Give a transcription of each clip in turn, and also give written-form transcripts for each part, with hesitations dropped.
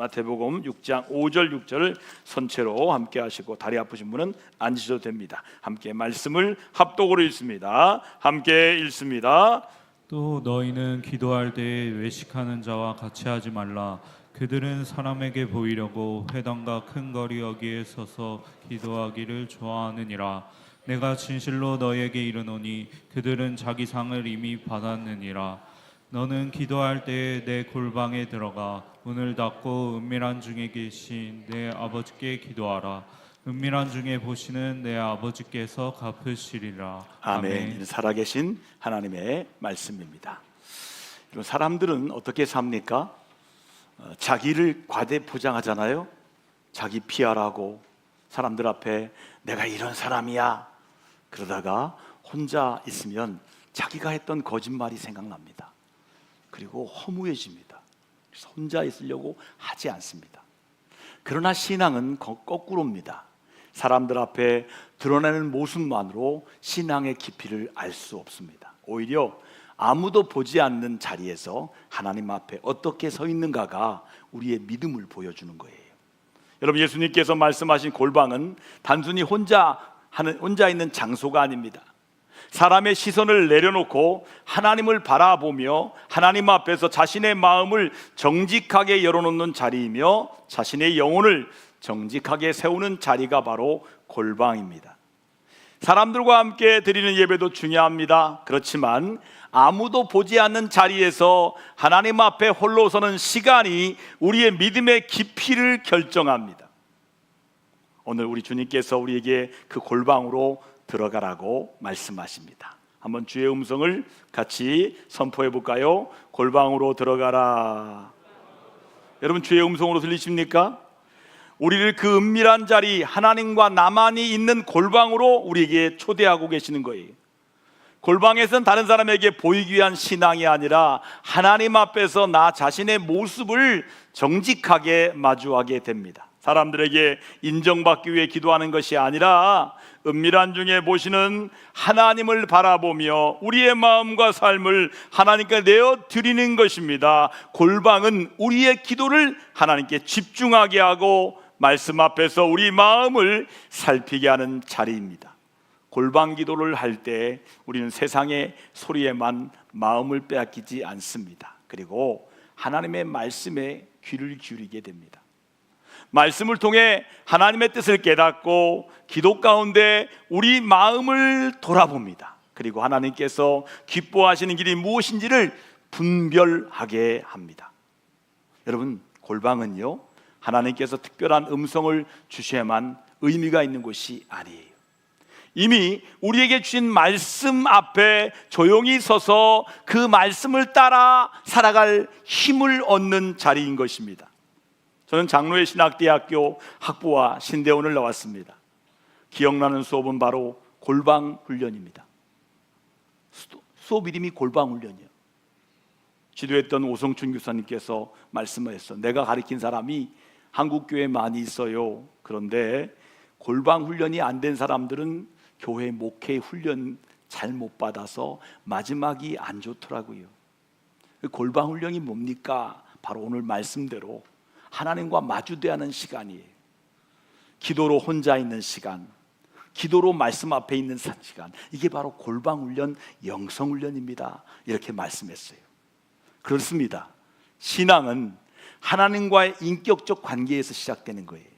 마태복음 6장 5절 6절을 선체로 함께 하시고 다리 아프신 분은 앉으셔도 됩니다. 함께 말씀을 합독으로 읽습니다. 함께 읽습니다. 또 너희는 기도할 때에 외식하는 자와 같이 하지 말라. 그들은 사람에게 보이려고 회당과 큰 거리 여기에 서서 기도하기를 좋아하느니라. 내가 진실로 너희에게 이르노니 그들은 자기 상을 이미 받았느니라. 너는 기도할 때에 내 골방에 들어가 문을 닫고 은밀한 중에 계신 내 아버지께 기도하라. 은밀한 중에 보시는 내 아버지께서 갚으시리라. 아멘. 살아계신 하나님의 말씀입니다. 사람들은 어떻게 삽니까? 자기를 과대 포장하잖아요. 자기 PR하고 사람들 앞에 내가 이런 사람이야. 그러다가 혼자 있으면 자기가 했던 거짓말이 생각납니다. 그리고 허무해집니다. 그래서 혼자 있으려고 하지 않습니다. 그러나 신앙은 거꾸로입니다. 사람들 앞에 드러내는 모습만으로 신앙의 깊이를 알 수 없습니다. 오히려 아무도 보지 않는 자리에서 하나님 앞에 어떻게 서 있는가가 우리의 믿음을 보여주는 거예요. 여러분, 예수님께서 말씀하신 골방은 단순히 혼자 있는 장소가 아닙니다. 사람의 시선을 내려놓고 하나님을 바라보며 하나님 앞에서 자신의 마음을 정직하게 열어놓는 자리이며 자신의 영혼을 정직하게 세우는 자리가 바로 골방입니다. 사람들과 함께 드리는 예배도 중요합니다. 그렇지만 아무도 보지 않는 자리에서 하나님 앞에 홀로 서는 시간이 우리의 믿음의 깊이를 결정합니다. 오늘 우리 주님께서 우리에게 그 골방으로 들어가라고 말씀하십니다. 한번 주의 음성을 같이 선포해 볼까요? 골방으로 들어가라. 여러분, 주의 음성으로 들리십니까? 우리를 그 은밀한 자리, 하나님과 나만이 있는 골방으로 우리에게 초대하고 계시는 거예요. 골방에서는 다른 사람에게 보이기 위한 신앙이 아니라 하나님 앞에서 나 자신의 모습을 정직하게 마주하게 됩니다. 사람들에게 인정받기 위해 기도하는 것이 아니라 은밀한 중에 보시는 하나님을 바라보며 우리의 마음과 삶을 하나님께 내어 드리는 것입니다. 골방은 우리의 기도를 하나님께 집중하게 하고 말씀 앞에서 우리 마음을 살피게 하는 자리입니다. 골방 기도를 할 때 우리는 세상의 소리에만 마음을 빼앗기지 않습니다. 그리고 하나님의 말씀에 귀를 기울이게 됩니다. 말씀을 통해 하나님의 뜻을 깨닫고 기도 가운데 우리 마음을 돌아봅니다. 그리고 하나님께서 기뻐하시는 길이 무엇인지를 분별하게 합니다. 여러분, 골방은요, 하나님께서 특별한 음성을 주셔야만 의미가 있는 곳이 아니에요. 이미 우리에게 주신 말씀 앞에 조용히 서서 그 말씀을 따라 살아갈 힘을 얻는 자리인 것입니다. 저는 장로의 신학대학교 학부와 신대원을 나왔습니다. 기억나는 수업은 바로 골방 훈련입니다. 수업 이름이 골방 훈련이에요. 지도했던 오성춘 교사님께서 말씀하셨어요. 내가 가르친 사람이 한국교회에 많이 있어요. 그런데 골방 훈련이 안 된 사람들은 교회 목회 훈련 잘 못 받아서 마지막이 안 좋더라고요. 골방 훈련이 뭡니까? 바로 오늘 말씀대로 하나님과 마주대하는 시간이에요. 기도로 혼자 있는 시간, 기도로 말씀 앞에 있는 시간, 이게 바로 골방훈련, 영성훈련입니다. 이렇게 말씀했어요. 그렇습니다. 신앙은 하나님과의 인격적 관계에서 시작되는 거예요.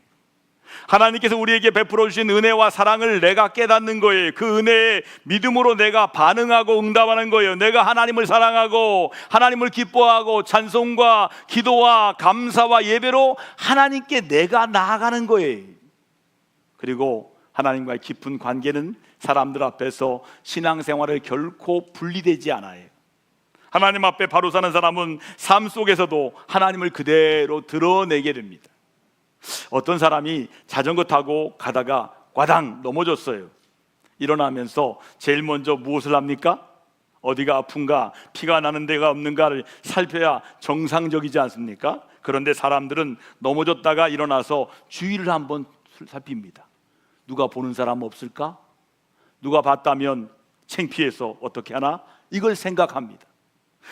하나님께서 우리에게 베풀어 주신 은혜와 사랑을 내가 깨닫는 거예요. 그 은혜에 믿음으로 내가 반응하고 응답하는 거예요. 내가 하나님을 사랑하고 하나님을 기뻐하고 찬송과 기도와 감사와 예배로 하나님께 내가 나아가는 거예요. 그리고 하나님과의 깊은 관계는 사람들 앞에서 신앙생활을 결코 분리되지 않아요. 하나님 앞에 바로 사는 사람은 삶 속에서도 하나님을 그대로 드러내게 됩니다. 어떤 사람이 자전거 타고 가다가 과당 넘어졌어요. 일어나면서 제일 먼저 무엇을 합니까? 어디가 아픈가, 피가 나는 데가 없는가를 살펴야 정상적이지 않습니까? 그런데 사람들은 넘어졌다가 일어나서 주위를 한번 살핍니다. 누가 보는 사람 없을까? 누가 봤다면 창피해서 어떻게 하나? 이걸 생각합니다.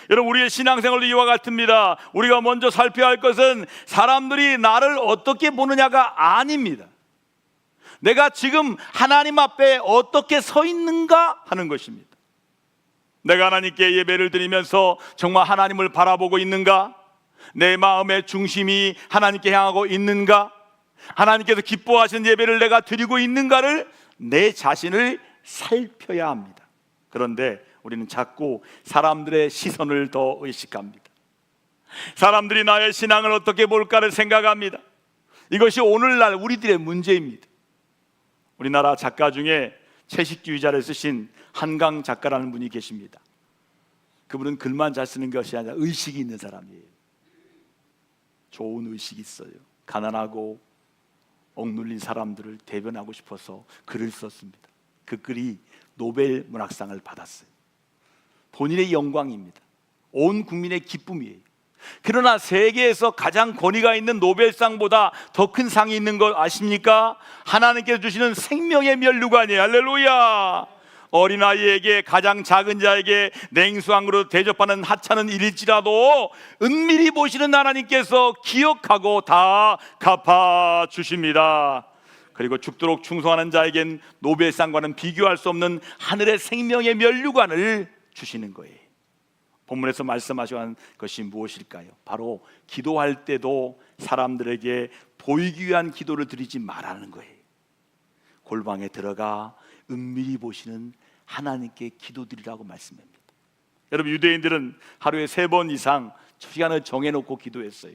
여러분, 우리의 신앙생활도 이와 같습니다. 우리가 먼저 살펴야 할 것은 사람들이 나를 어떻게 보느냐가 아닙니다. 내가 지금 하나님 앞에 어떻게 서 있는가 하는 것입니다. 내가 하나님께 예배를 드리면서 정말 하나님을 바라보고 있는가? 내 마음의 중심이 하나님께 향하고 있는가? 하나님께서 기뻐하시는 예배를 내가 드리고 있는가를 내 자신을 살펴야 합니다. 그런데 우리는 자꾸 사람들의 시선을 더 의식합니다. 사람들이 나의 신앙을 어떻게 볼까를 생각합니다. 이것이 오늘날 우리들의 문제입니다. 우리나라 작가 중에 채식주의자를 쓰신 한강 작가라는 분이 계십니다. 그분은 글만 잘 쓰는 것이 아니라 의식이 있는 사람이에요. 좋은 의식이 있어요. 가난하고 억눌린 사람들을 대변하고 싶어서 글을 썼습니다. 그 글이 노벨 문학상을 받았어요. 본인의 영광입니다. 온 국민의 기쁨이에요. 그러나 세계에서 가장 권위가 있는 노벨상보다 더 큰 상이 있는 걸 아십니까? 하나님께서 주시는 생명의 면류관이에요. 할렐루야. 어린아이에게, 가장 작은 자에게 냉수한 그릇 대접하는 하찮은 일일지라도 은밀히 보시는 하나님께서 기억하고 다 갚아주십니다. 그리고 죽도록 충성하는 자에겐 노벨상과는 비교할 수 없는 하늘의 생명의 면류관을 주시는 거예요. 본문에서 말씀하신 것이 무엇일까요? 바로 기도할 때도 사람들에게 보이기 위한 기도를 드리지 말라는 거예요. 골방에 들어가 은밀히 보시는 하나님께 기도드리라고 말씀합니다. 여러분, 유대인들은 하루에 3번 이상 시간을 정해놓고 기도했어요.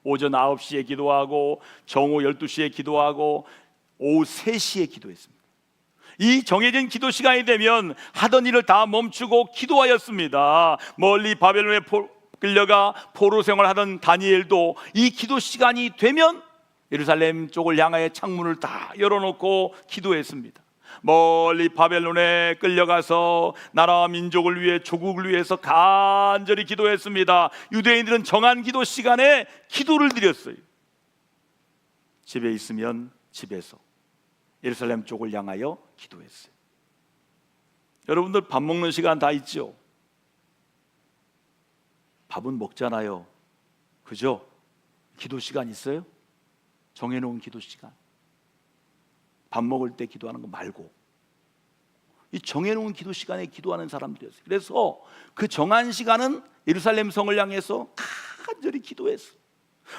오전 9시에 기도하고 정오 12시에 기도하고 오후 3시에 기도했습니다. 이 정해진 기도 시간이 되면 하던 일을 다 멈추고 기도하였습니다. 멀리 바벨론에 끌려가 포로 생활하던 다니엘도 이 기도 시간이 되면 예루살렘 쪽을 향하여 창문을 다 열어놓고 기도했습니다. 멀리 바벨론에 끌려가서 나라와 민족을 위해, 조국을 위해서 간절히 기도했습니다. 유대인들은 정한 기도 시간에 기도를 드렸어요. 집에 있으면 집에서, 예루살렘 쪽을 향하여 기도했어요. 여러분들 밥 먹는 시간 다 있죠? 밥은 먹잖아요. 그죠? 기도 시간 있어요? 정해놓은 기도 시간. 밥 먹을 때 기도하는 거 말고 이 정해놓은 기도 시간에 기도하는 사람들이었어요. 그래서 그 정한 시간은 예루살렘 성을 향해서 간절히 기도했어요.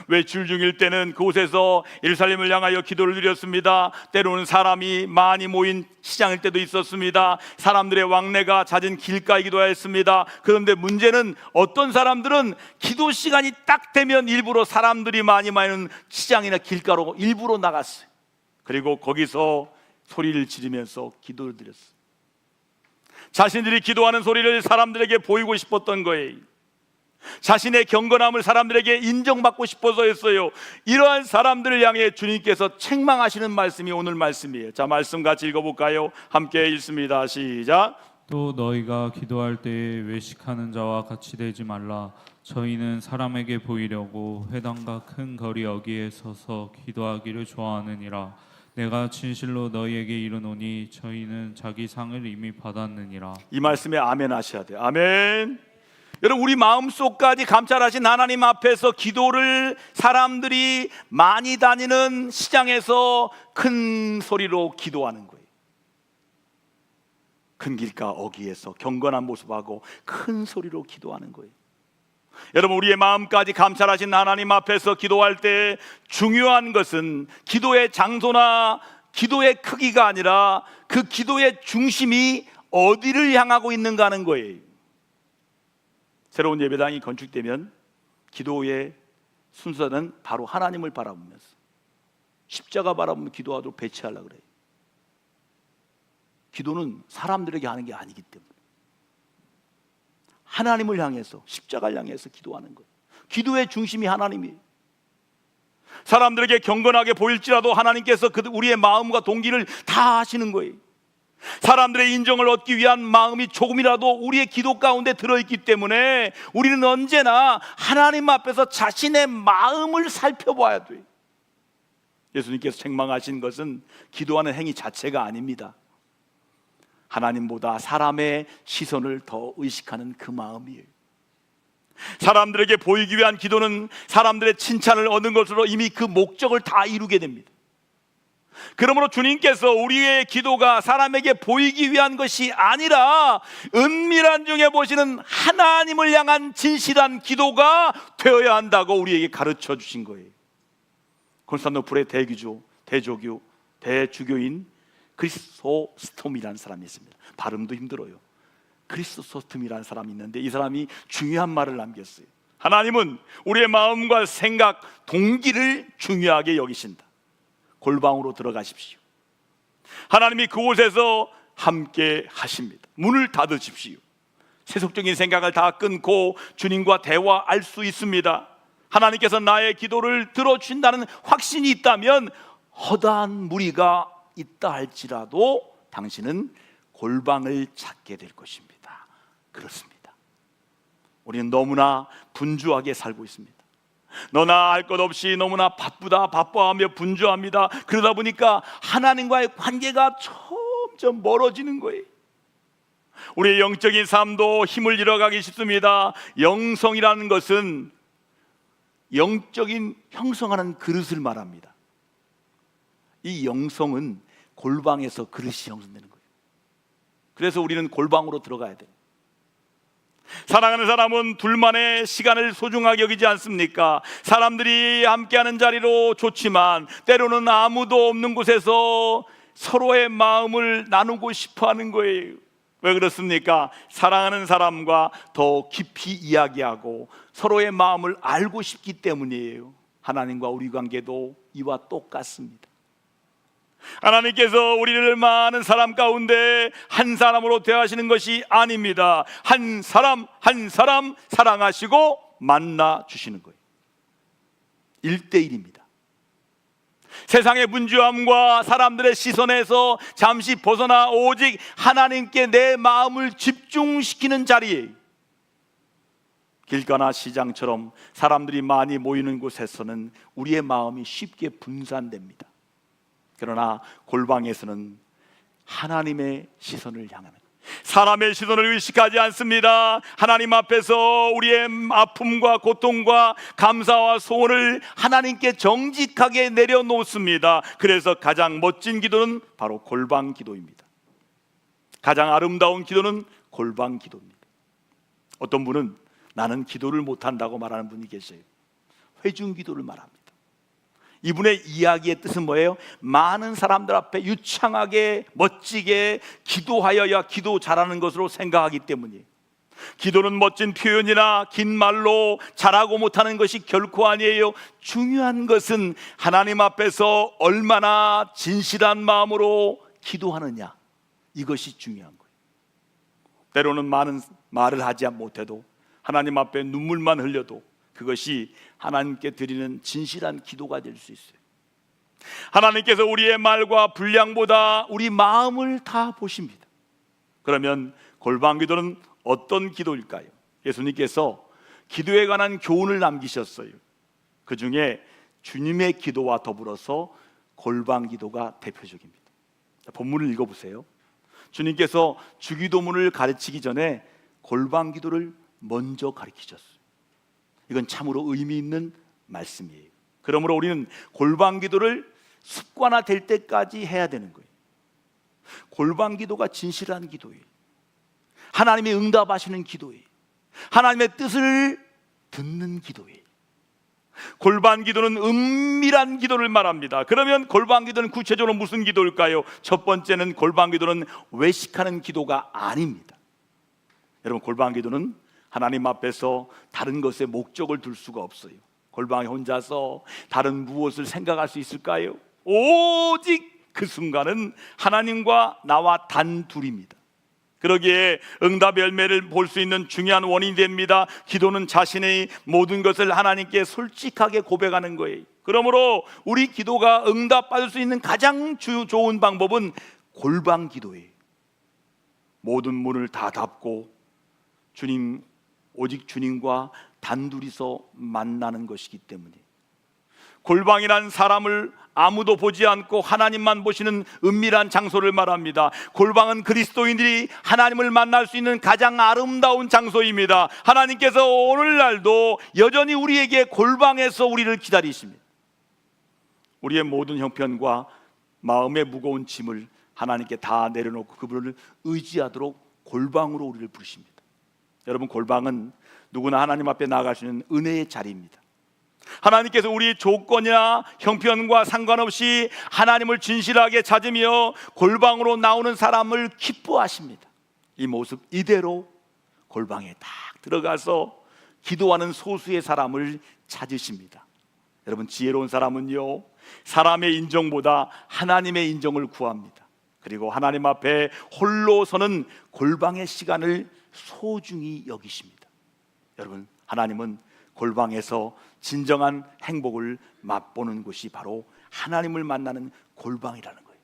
외출 중일 때는 그곳에서 예루살렘을 향하여 기도를 드렸습니다. 때로는 사람이 많이 모인 시장일 때도 있었습니다. 사람들의 왕래가 잦은 길가에 기도했습니다. 그런데 문제는 어떤 사람들은 기도 시간이 딱 되면 일부러 사람들이 많이 모이는 시장이나 길가로 일부러 나갔어요. 그리고 거기서 소리를 지르면서 기도를 드렸어요. 자신들이 기도하는 소리를 사람들에게 보이고 싶었던 거예요. 자신의 경건함을 사람들에게 인정받고 싶어서였어요. 이러한 사람들을 향해 주님께서 책망하시는 말씀이 오늘 말씀이에요. 자, 말씀 같이 읽어볼까요? 함께 읽습니다. 시작. 또 너희가 기도할 때에 외식하는 자와 같이 되지 말라. 저희는 사람에게 보이려고 회당과 큰 거리 여기에 서서 기도하기를 좋아하느니라. 내가 진실로 너희에게 이르노니 저희는 자기 상을 이미 받았느니라. 이 말씀에 아멘 하셔야 돼요. 아멘. 여러분, 우리 마음속까지 감찰하신 하나님 앞에서 기도를 사람들이 많이 다니는 시장에서 큰 소리로 기도하는 거예요. 큰 길가 어귀에서 경건한 모습하고 큰 소리로 기도하는 거예요. 여러분, 우리의 마음까지 감찰하신 하나님 앞에서 기도할 때 중요한 것은 기도의 장소나 기도의 크기가 아니라 그 기도의 중심이 어디를 향하고 있는가 하는 거예요. 새로운 예배당이 건축되면 기도의 순서는 바로 하나님을 바라보면서 십자가 바라보며 기도하도록 배치하려고 그래요. 기도는 사람들에게 하는 게 아니기 때문에 하나님을 향해서, 십자가를 향해서 기도하는 거예요. 기도의 중심이 하나님이에요. 사람들에게 경건하게 보일지라도 하나님께서 우리의 마음과 동기를 다 아시는 거예요. 사람들의 인정을 얻기 위한 마음이 조금이라도 우리의 기도 가운데 들어있기 때문에 우리는 언제나 하나님 앞에서 자신의 마음을 살펴봐야 돼요. 예수님께서 책망하신 것은 기도하는 행위 자체가 아닙니다. 하나님보다 사람의 시선을 더 의식하는 그 마음이에요. 사람들에게 보이기 위한 기도는 사람들의 칭찬을 얻는 것으로 이미 그 목적을 다 이루게 됩니다. 그러므로 주님께서 우리의 기도가 사람에게 보이기 위한 것이 아니라 은밀한 중에 보시는 하나님을 향한 진실한 기도가 되어야 한다고 우리에게 가르쳐 주신 거예요. 콘스탄티노플의 대조교, 대주교인 크리소스톰이라는 사람이 있습니다. 발음도 힘들어요. 크리소스톰이라는 사람이 있는데 이 사람이 중요한 말을 남겼어요. 하나님은 우리의 마음과 생각, 동기를 중요하게 여기신다. 골방으로 들어가십시오. 하나님이 그곳에서 함께 하십니다. 문을 닫으십시오. 세속적인 생각을 다 끊고 주님과 대화할 수 있습니다. 하나님께서 나의 기도를 들어주신다는 확신이 있다면 허다한 무리가 있다 할지라도 당신은 골방을 찾게 될 것입니다. 그렇습니다. 우리는 너무나 분주하게 살고 있습니다. 너나 할 것 없이 너무나 바빠하며 분주합니다. 그러다 보니까 하나님과의 관계가 점점 멀어지는 거예요. 우리의 영적인 삶도 힘을 잃어가기 쉽습니다. 영성이라는 것은 영적인 형성하는 그릇을 말합니다. 이 영성은 골방에서 그릇이 형성되는 거예요. 그래서 우리는 골방으로 들어가야 돼요. 사랑하는 사람은 둘만의 시간을 소중하게 여기지 않습니까? 사람들이 함께하는 자리로 좋지만 때로는 아무도 없는 곳에서 서로의 마음을 나누고 싶어 하는 거예요. 왜 그렇습니까? 사랑하는 사람과 더 깊이 이야기하고 서로의 마음을 알고 싶기 때문이에요. 하나님과 우리 관계도 이와 똑같습니다. 하나님께서 우리를 많은 사람 가운데 한 사람으로 대하시는 것이 아닙니다. 한 사람 한 사람 사랑하시고 만나 주시는 거예요. 1대1입니다. 세상의 분주함과 사람들의 시선에서 잠시 벗어나 오직 하나님께 내 마음을 집중시키는 자리에, 길가나 시장처럼 사람들이 많이 모이는 곳에서는 우리의 마음이 쉽게 분산됩니다. 그러나 골방에서는 하나님의 시선을 향하는, 사람의 시선을 의식하지 않습니다. 하나님 앞에서 우리의 아픔과 고통과 감사와 소원을 하나님께 정직하게 내려놓습니다. 그래서 가장 멋진 기도는 바로 골방 기도입니다. 가장 아름다운 기도는 골방 기도입니다. 어떤 분은 나는 기도를 못한다고 말하는 분이 계세요. 회중 기도를 말합니다. 이분의 이야기의 뜻은 뭐예요? 많은 사람들 앞에 유창하게 멋지게 기도하여야 기도 잘하는 것으로 생각하기 때문이에요. 기도는 멋진 표현이나 긴 말로 잘하고 못하는 것이 결코 아니에요. 중요한 것은 하나님 앞에서 얼마나 진실한 마음으로 기도하느냐, 이것이 중요한 거예요. 때로는 많은 말을 하지 못해도 하나님 앞에 눈물만 흘려도 그것이 하나님께 드리는 진실한 기도가 될 수 있어요. 하나님께서 우리의 말과 분량보다 우리 마음을 다 보십니다. 그러면 골방 기도는 어떤 기도일까요? 예수님께서 기도에 관한 교훈을 남기셨어요. 그 중에 주님의 기도와 더불어서 골방 기도가 대표적입니다. 본문을 읽어보세요. 주님께서 주기도문을 가르치기 전에 골방 기도를 먼저 가르치셨어요. 이건 참으로 의미 있는 말씀이에요. 그러므로 우리는 골방 기도를 습관화될 때까지 해야 되는 거예요. 골방 기도가 진실한 기도예요. 하나님이 응답하시는 기도예요. 하나님의 뜻을 듣는 기도예요. 골방 기도는 은밀한 기도를 말합니다. 그러면 골방 기도는 구체적으로 무슨 기도일까요? 첫 번째는 골방 기도는 외식하는 기도가 아닙니다. 여러분, 골방 기도는 하나님 앞에서 다른 것에 목적을 둘 수가 없어요. 골방에 혼자서 다른 무엇을 생각할 수 있을까요? 오직 그 순간은 하나님과 나와 단둘입니다. 그러기에 응답 열매를 볼 수 있는 중요한 원인이 됩니다. 기도는 자신의 모든 것을 하나님께 솔직하게 고백하는 거예요. 그러므로 우리 기도가 응답받을 수 있는 가장 좋은 방법은 골방 기도예요. 모든 문을 다 닫고 오직 주님과 단둘이서 만나는 것이기 때문에, 골방이란 사람을 아무도 보지 않고 하나님만 보시는 은밀한 장소를 말합니다. 골방은 그리스도인들이 하나님을 만날 수 있는 가장 아름다운 장소입니다. 하나님께서 오늘날도 여전히 우리에게 골방에서 우리를 기다리십니다. 우리의 모든 형편과 마음의 무거운 짐을 하나님께 다 내려놓고 그분을 의지하도록 골방으로 우리를 부르십니다. 여러분, 골방은 누구나 하나님 앞에 나아갈 수 있는 은혜의 자리입니다. 하나님께서 우리의 조건이나 형편과 상관없이 하나님을 진실하게 찾으며 골방으로 나오는 사람을 기뻐하십니다. 이 모습 이대로 골방에 딱 들어가서 기도하는 소수의 사람을 찾으십니다. 여러분, 지혜로운 사람은요, 사람의 인정보다 하나님의 인정을 구합니다. 그리고 하나님 앞에 홀로 서는 골방의 시간을 소중히 여기십니다. 여러분, 하나님은 골방에서 진정한 행복을 맛보는 곳이 바로 하나님을 만나는 골방이라는 거예요.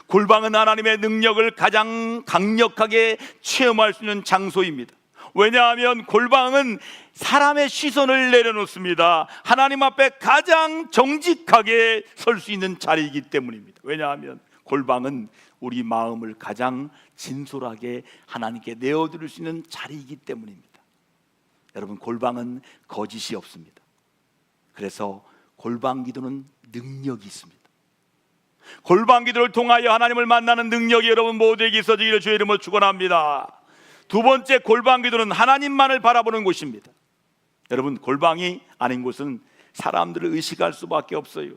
골방은 하나님의 능력을 가장 강력하게 체험할 수 있는 장소입니다. 왜냐하면 골방은 사람의 시선을 내려놓습니다. 하나님 앞에 가장 정직하게 설 수 있는 자리이기 때문입니다. 왜냐하면 골방은 우리 마음을 가장 진솔하게 하나님께 내어드릴 수 있는 자리이기 때문입니다. 여러분, 골방은 거짓이 없습니다. 그래서 골방 기도는 능력이 있습니다. 골방 기도를 통하여 하나님을 만나는 능력이 여러분 모두에게 있어지기를 주의 이름으로 축원합니다. 두 번째, 골방 기도는 하나님만을 바라보는 곳입니다. 여러분, 골방이 아닌 곳은 사람들을 의식할 수밖에 없어요.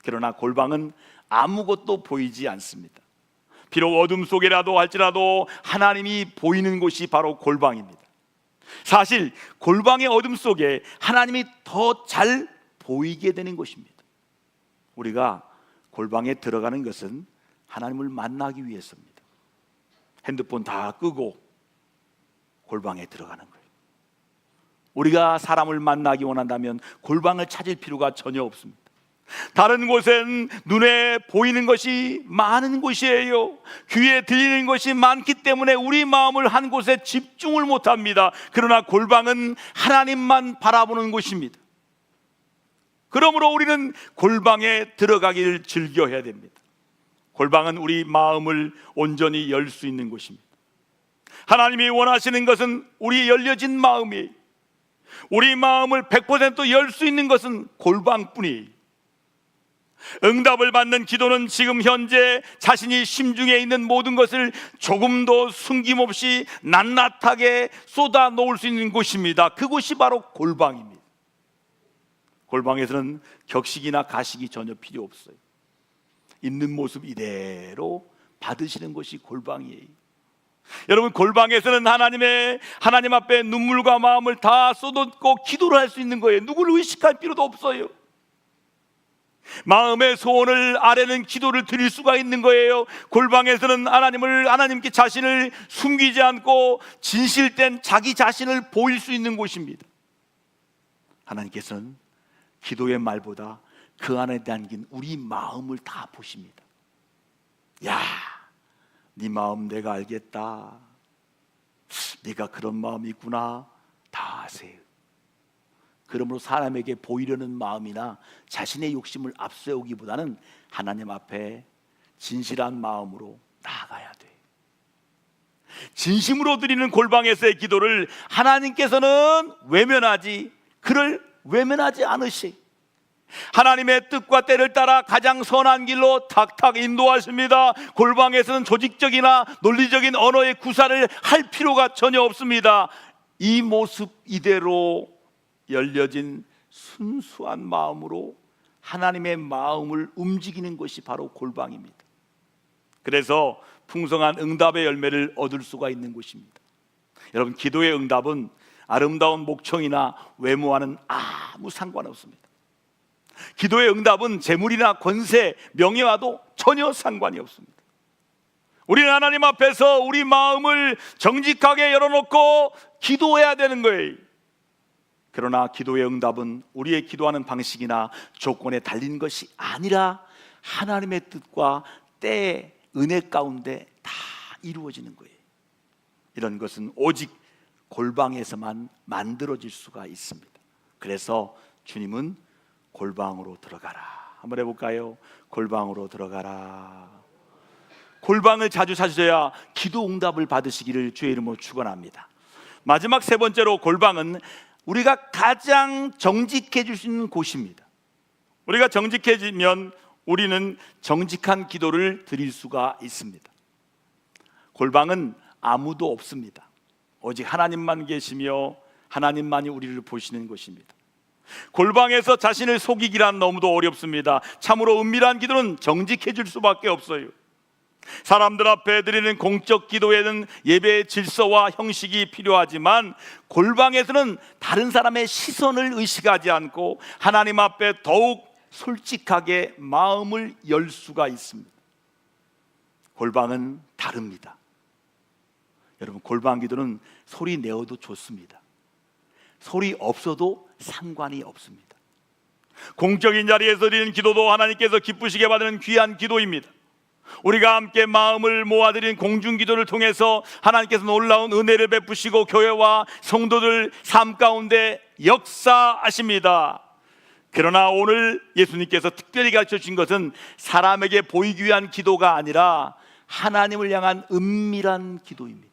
그러나 골방은 아무것도 보이지 않습니다. 비록 어둠 속이라도 할지라도 하나님이 보이는 곳이 바로 골방입니다. 사실 골방의 어둠 속에 하나님이 더 잘 보이게 되는 것입니다. 우리가 골방에 들어가는 것은 하나님을 만나기 위해서입니다. 핸드폰 다 끄고 골방에 들어가는 거예요. 우리가 사람을 만나기 원한다면 골방을 찾을 필요가 전혀 없습니다. 다른 곳엔 눈에 보이는 것이 많은 곳이에요. 귀에 들리는 것이 많기 때문에 우리 마음을 한 곳에 집중을 못합니다. 그러나 골방은 하나님만 바라보는 곳입니다. 그러므로 우리는 골방에 들어가기를 즐겨해야 됩니다. 골방은 우리 마음을 온전히 열 수 있는 곳입니다. 하나님이 원하시는 것은 우리 열려진 마음이에요. 우리 마음을 100% 열 수 있는 것은 골방뿐이에요. 응답을 받는 기도는 지금 현재 자신이 심중에 있는 모든 것을 조금도 숨김없이 낱낱하게 쏟아 놓을 수 있는 곳입니다. 그곳이 바로 골방입니다. 골방에서는 격식이나 가식이 전혀 필요 없어요. 있는 모습 이대로 받으시는 것이 골방이에요. 여러분, 골방에서는 하나님 앞에 눈물과 마음을 다 쏟아놓고 기도를 할 수 있는 거예요. 누구를 의식할 필요도 없어요. 마음의 소원을 아뢰는 기도를 드릴 수가 있는 거예요. 골방에서는 하나님께 자신을 숨기지 않고 진실된 자기 자신을 보일 수 있는 곳입니다. 하나님께서는 기도의 말보다 그 안에 담긴 우리 마음을 다 보십니다. 야, 네 마음 내가 알겠다. 네가 그런 마음이 있구나. 다 아세요. 그러므로 사람에게 보이려는 마음이나 자신의 욕심을 앞세우기보다는 하나님 앞에 진실한 마음으로 나아가야 돼. 진심으로 드리는 골방에서의 기도를 하나님께서는 그를 외면하지 않으시. 하나님의 뜻과 때를 따라 가장 선한 길로 탁탁 인도하십니다. 골방에서는 조직적이나 논리적인 언어의 구사를 할 필요가 전혀 없습니다. 이 모습 이대로 열려진 순수한 마음으로 하나님의 마음을 움직이는 것이 바로 골방입니다. 그래서 풍성한 응답의 열매를 얻을 수가 있는 곳입니다. 여러분, 기도의 응답은 아름다운 목청이나 외모와는 아무 상관없습니다. 기도의 응답은 재물이나 권세, 명예와도 전혀 상관이 없습니다. 우리는 하나님 앞에서 우리 마음을 정직하게 열어놓고 기도해야 되는 거예요. 그러나 기도의 응답은 우리의 기도하는 방식이나 조건에 달린 것이 아니라 하나님의 뜻과 때의 은혜 가운데 다 이루어지는 거예요. 이런 것은 오직 골방에서만 만들어질 수가 있습니다. 그래서 주님은 골방으로 들어가라 한번 해볼까요? 골방으로 들어가라. 골방을 자주 찾으셔야 기도 응답을 받으시기를 주의 이름으로 축원합니다. 마지막 세 번째로, 골방은 우리가 가장 정직해질 수 있는 곳입니다. 우리가 정직해지면 우리는 정직한 기도를 드릴 수가 있습니다. 골방은 아무도 없습니다. 오직 하나님만 계시며 하나님만이 우리를 보시는 것입니다. 골방에서 자신을 속이기란 너무도 어렵습니다. 참으로 은밀한 기도는 정직해질 수밖에 없어요. 사람들 앞에 드리는 공적 기도에는 예배의 질서와 형식이 필요하지만 골방에서는 다른 사람의 시선을 의식하지 않고 하나님 앞에 더욱 솔직하게 마음을 열 수가 있습니다. 골방은 다릅니다. 여러분, 골방 기도는 소리 내어도 좋습니다. 소리 없어도 상관이 없습니다. 공적인 자리에서 드리는 기도도 하나님께서 기쁘시게 받는 귀한 기도입니다. 우리가 함께 마음을 모아드린 공중기도를 통해서 하나님께서 놀라운 은혜를 베푸시고 교회와 성도들 삶 가운데 역사하십니다. 그러나 오늘 예수님께서 특별히 가르쳐 주신 것은 사람에게 보이기 위한 기도가 아니라 하나님을 향한 은밀한 기도입니다.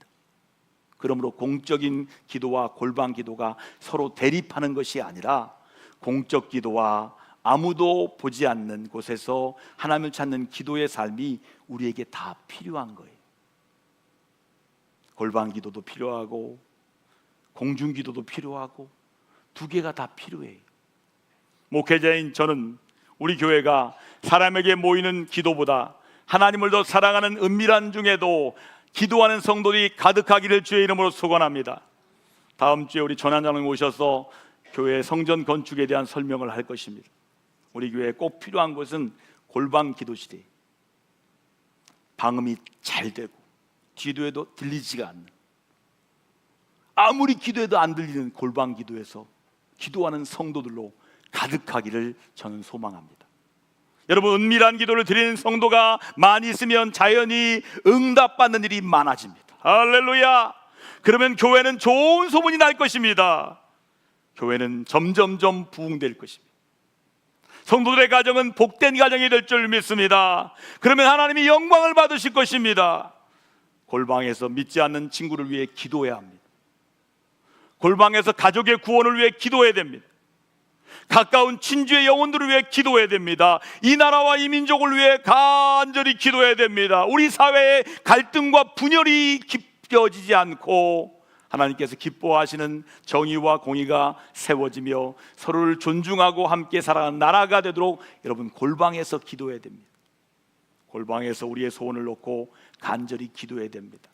그러므로 공적인 기도와 골방 기도가 서로 대립하는 것이 아니라 공적 기도와 아무도 보지 않는 곳에서 하나님을 찾는 기도의 삶이 우리에게 다 필요한 거예요. 골방 기도도 필요하고 공중 기도도 필요하고 두 개가 다 필요해요. 목회자인 저는 우리 교회가 사람에게 모이는 기도보다 하나님을 더 사랑하는 은밀한 중에도 기도하는 성도들이 가득하기를 주의 이름으로 소원합니다. 다음 주에 우리 전환장님 오셔서 교회 성전 건축에 대한 설명을 할 것입니다. 우리 교회에 꼭 필요한 것은 골방 기도실이에요. 방음이 잘 되고 기도해도 들리지가 않는, 아무리 기도해도 안 들리는 골방 기도에서 기도하는 성도들로 가득하기를 저는 소망합니다. 여러분, 은밀한 기도를 드리는 성도가 많이 있으면 자연히 응답받는 일이 많아집니다. 할렐루야. 그러면 교회는 좋은 소문이 날 것입니다. 교회는 점점점 부흥될 것입니다. 성도들의 가정은 복된 가정이 될 줄 믿습니다. 그러면 하나님이 영광을 받으실 것입니다. 골방에서 믿지 않는 친구를 위해 기도해야 합니다. 골방에서 가족의 구원을 위해 기도해야 됩니다. 가까운 친주의 영혼들을 위해 기도해야 됩니다. 이 나라와 이 민족을 위해 간절히 기도해야 됩니다. 우리 사회의 갈등과 분열이 깊어지지 않고 하나님께서 기뻐하시는 정의와 공의가 세워지며 서로를 존중하고 함께 살아가는 나라가 되도록 여러분, 골방에서 기도해야 됩니다. 골방에서 우리의 소원을 놓고 간절히 기도해야 됩니다.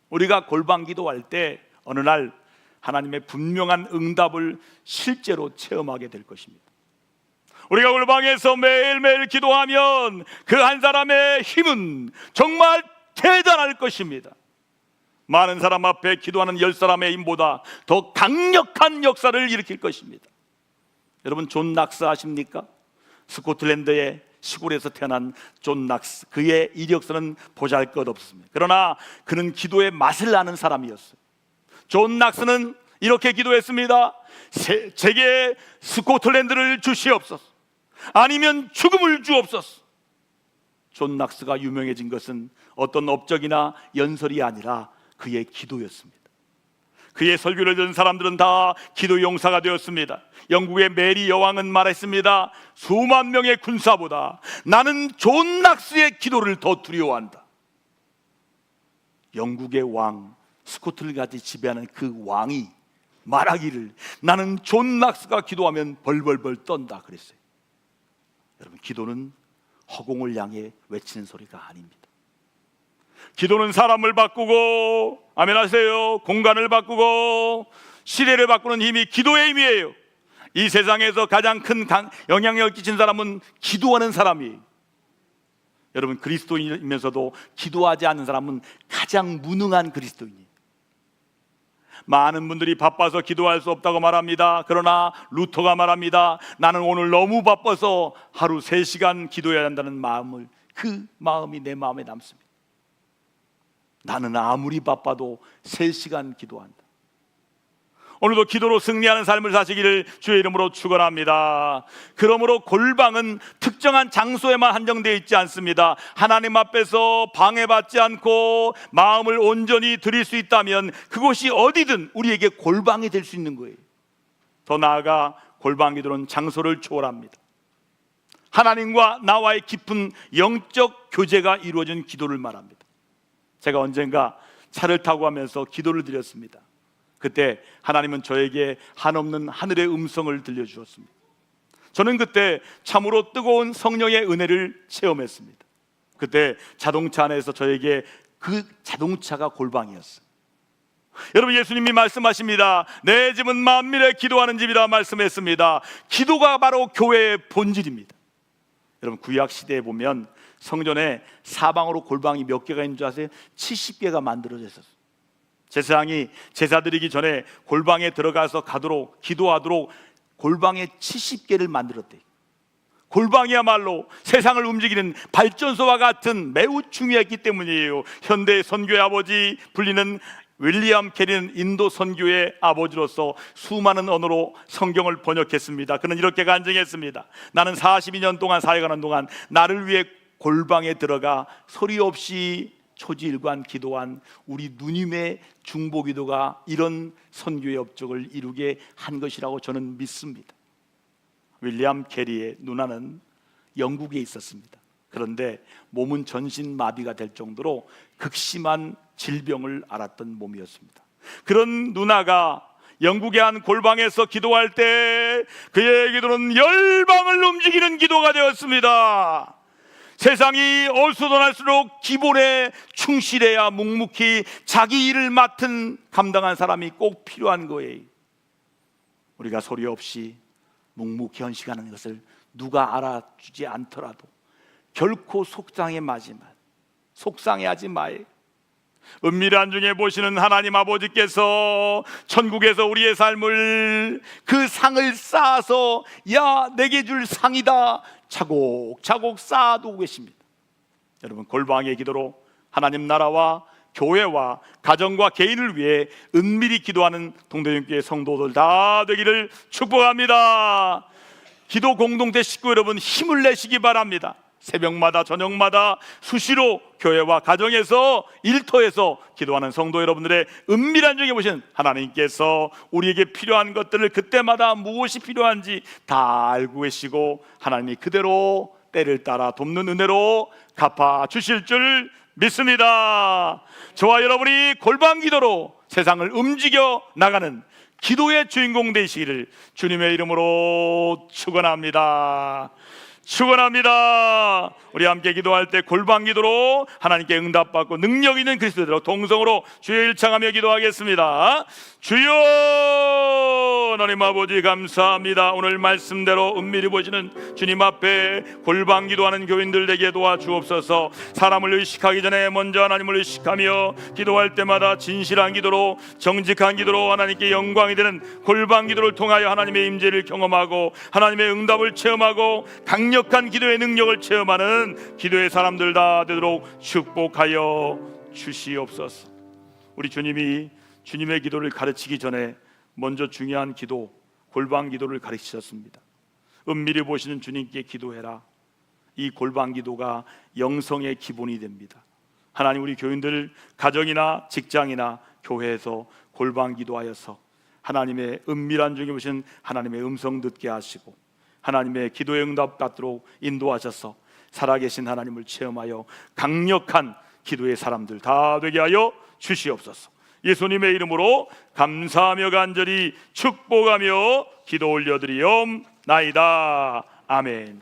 우리가 골방 기도할 때 어느 날 하나님의 분명한 응답을 실제로 체험하게 될 것입니다. 우리가 골방에서 매일매일 기도하면 그 한 사람의 힘은 정말 대단할 것입니다. 많은 사람 앞에 기도하는 10사람의 힘보다 더 강력한 역사를 일으킬 것입니다. 여러분, 존 낙스 아십니까? 스코틀랜드의 시골에서 태어난 존 낙스, 그의 이력서는 보잘것없습니다. 그러나 그는 기도의 맛을 아는 사람이었어요. 존 낙스는 이렇게 기도했습니다. 제게 스코틀랜드를 주시옵소서, 아니면 죽음을 주옵소서. 존 낙스가 유명해진 것은 어떤 업적이나 연설이 아니라 그의 기도였습니다. 그의 설교를 들은 사람들은 다 기도 용사가 되었습니다. 영국의 메리 여왕은 말했습니다. 수만 명의 군사보다 나는 존 낙스의 기도를 더 두려워한다. 영국의 왕, 스코틀까지 지배하는 그 왕이 말하기를 나는 존 낙스가 기도하면 벌벌벌 떤다 그랬어요. 여러분, 기도는 허공을 향해 외치는 소리가 아닙니다. 기도는 사람을 바꾸고, 아멘 하세요, 공간을 바꾸고 시대를 바꾸는 힘이 기도의 힘이에요. 이 세상에서 가장 큰 영향력을 끼친 사람은 기도하는 사람이에요. 여러분, 그리스도인이면서도 기도하지 않는 사람은 가장 무능한 그리스도인이에요. 많은 분들이 바빠서 기도할 수 없다고 말합니다. 그러나 루터가 말합니다. 나는 오늘 너무 바빠서 하루 3시간 기도해야 한다는 마음을, 그 마음이 내 마음에 남습니다. 나는 아무리 바빠도 3시간 기도한다. 오늘도 기도로 승리하는 삶을 사시기를 주의 이름으로 축원합니다. 그러므로 골방은 특정한 장소에만 한정되어 있지 않습니다. 하나님 앞에서 방해받지 않고 마음을 온전히 드릴 수 있다면 그곳이 어디든 우리에게 골방이 될 수 있는 거예요. 더 나아가 골방 기도는 장소를 초월합니다. 하나님과 나와의 깊은 영적 교제가 이루어진 기도를 말합니다. 제가 언젠가 차를 타고 가면서 기도를 드렸습니다. 그때 하나님은 저에게 한없는 하늘의 음성을 들려주었습니다. 저는 그때 참으로 뜨거운 성령의 은혜를 체험했습니다. 그때 자동차 안에서 저에게 그 자동차가 골방이었어요. 여러분, 예수님이 말씀하십니다. 내 집은 만민의 기도하는 집이라 말씀했습니다. 기도가 바로 교회의 본질입니다. 여러분, 구약 시대에 보면 성전에 사방으로 골방이 몇 개가 있는 줄 아세요? 70개가 만들어져 있었어요. 제사장이 제사 드리기 전에 골방에 들어가서 가도록 기도하도록 골방에 70개를 만들었대요. 골방이야말로 세상을 움직이는 발전소와 같은 매우 중요했기 때문이에요. 현대 선교의 아버지 불리는 윌리엄 캐리는 인도 선교의 아버지로서 수많은 언어로 성경을 번역했습니다. 그는 이렇게 간증했습니다. 나는 42년 동안 사역하는 동안 나를 위해 골방에 들어가 소리 없이 초지일관 기도한 우리 누님의 중보기도가 이런 선교의 업적을 이루게 한 것이라고 저는 믿습니다. 윌리엄 캐리의 누나는 영국에 있었습니다. 그런데 몸은 전신마비가 될 정도로 극심한 질병을 앓았던 몸이었습니다. 그런 누나가 영국의 한 골방에서 기도할 때 그의 기도는 열방을 움직이는 기도가 되었습니다. 세상이 어수선할수록 기본에 충실해야 묵묵히 자기 일을 맡은 감당한 사람이 꼭 필요한 거예요. 우리가 소리 없이 묵묵히 헌신하는 것을 누가 알아주지 않더라도 결코 속상해하지 마요. 은밀한 중에 보시는 하나님 아버지께서 천국에서 우리의 삶을 그 상을 쌓아서 야 내게 줄 상이다 차곡차곡 쌓아두고 계십니다. 여러분, 골방의 기도로 하나님 나라와 교회와 가정과 개인을 위해 은밀히 기도하는 동대중교회 성도들 다 되기를 축복합니다. 기도 공동체 식구 여러분, 힘을 내시기 바랍니다. 새벽마다 저녁마다 수시로 교회와 가정에서 일터에서 기도하는 성도 여러분들의 은밀한 중에 보시는 하나님께서 우리에게 필요한 것들을 그때마다 무엇이 필요한지 다 알고 계시고 하나님이 그대로 때를 따라 돕는 은혜로 갚아 주실 줄 믿습니다. 저와 여러분이 골방 기도로 세상을 움직여 나가는 기도의 주인공 되시기를 주님의 이름으로 축원합니다. 우리 함께 기도할 때 골방 기도로 하나님께 응답받고 능력 있는 그리스도로 동성으로 주의 일창하며 기도하겠습니다. 주여, 하나님 아버지 감사합니다. 오늘 말씀대로 은밀히 보시는 주님 앞에 골방 기도하는 교인들 되게 도와주옵소서. 사람을 의식하기 전에 먼저 하나님을 의식하며 기도할 때마다 진실한 기도로 정직한 기도로 하나님께 영광이 되는 골방 기도를 통하여 하나님의 임재를 경험하고 하나님의 응답을 체험하고 강력한 기도의 능력을 체험하는 기도의 사람들 다 되도록 축복하여 주시옵소서. 우리 주님이 주님의 기도를 가르치기 전에 먼저 중요한 기도, 골방 기도를 가르치셨습니다. 은밀히 보시는 주님께 기도해라. 이 골방 기도가 영성의 기본이 됩니다. 하나님, 우리 교인들 가정이나 직장이나 교회에서 골방 기도하여서 하나님의 은밀한 중에 보시는 하나님의 음성 듣게 하시고 하나님의 기도의 응답 받도록 인도하셔서 살아계신 하나님을 체험하여 강력한 기도의 사람들 다 되게 하여 주시옵소서. 예수님의 이름으로 감사하며 간절히 축복하며 기도 올려드리옵나이다. 아멘.